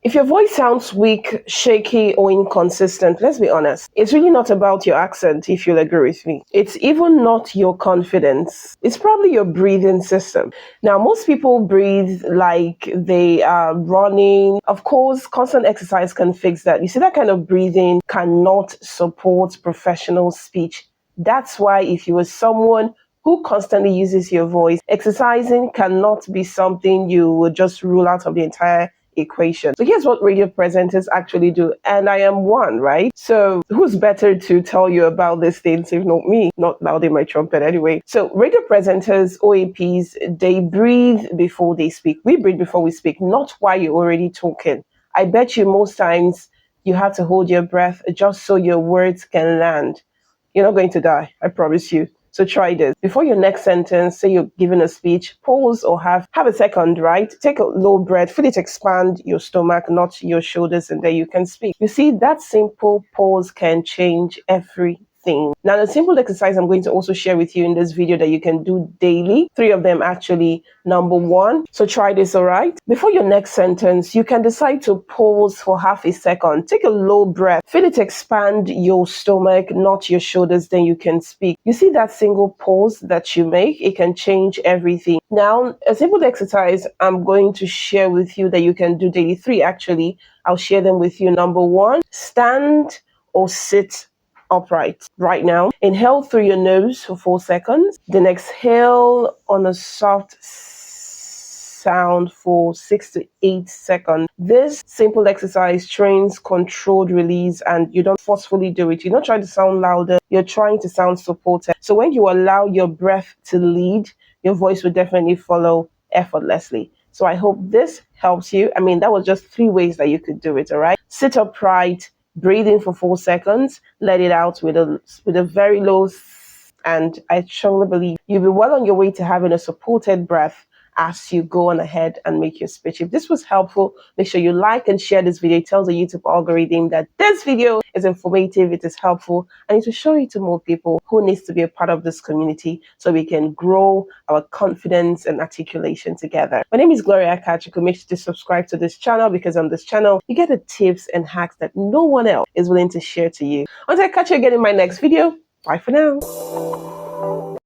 If your voice sounds weak, shaky, or inconsistent, let's be honest, it's really not about your accent, if you'll agree with me. It's even not your confidence. It's probably your breathing system. Now, most people breathe like they are running. Of course, constant exercise can fix that. You see, that kind of breathing cannot support professional speech. That's why if you are someone who constantly uses your voice, exercising cannot be something you would just rule out of the entire equation. So here's what radio presenters actually do, and I am one, right? So who's better to tell you about these things if not me? Not louding my trumpet anyway. So radio presenters, OAPs, they breathe before they speak. We breathe before we speak, not while you're already talking. I bet you most times you have to hold your breath just so your words can land. You're not going to die, I promise you. So try this. Before your next sentence, say you're giving a speech, pause or have a second, right? Take a low breath, feel it expand your stomach, not your shoulders, and then you can speak. You see, that simple pause can change everything. Now, the simple exercise I'm going to also share with you in this video that you can do daily, 3 of them actually. Number 1, so try this, all right? Before your next sentence, you can decide to pause for half a second. Take a low breath, feel it expand your stomach, not your shoulders, then you can speak. You see that single pause that you make? It can change everything. Now, a simple exercise I'm going to share with you that you can do daily, 3 actually. I'll share them with you. Number 1, stand or sit upright right now. Inhale through your nose for 4 seconds. Then exhale on a soft sound for 6 to 8 seconds. This simple exercise trains controlled release, and you don't forcefully do it. You're not trying to sound louder. You're trying to sound supported. So when you allow your breath to lead, your voice will definitely follow effortlessly. So I hope this helps you. I mean, that was just 3 ways that you could do it, all right? Sit upright, breathe in for 4 seconds, let it out with a very low, and I strongly believe you'll be well on your way to having a supported breath as you go on ahead and make your speech. If this was helpful, make sure you like and share this video. It tells the YouTube algorithm that this video is informative, it is helpful, and it will show it to more people who needs to be a part of this community so we can grow our confidence and articulation together. My name is Gloria Akachuku. Make sure to subscribe to this channel, because on this channel, you get the tips and hacks that no one else is willing to share to you. Until I catch you again in my next video, bye for now.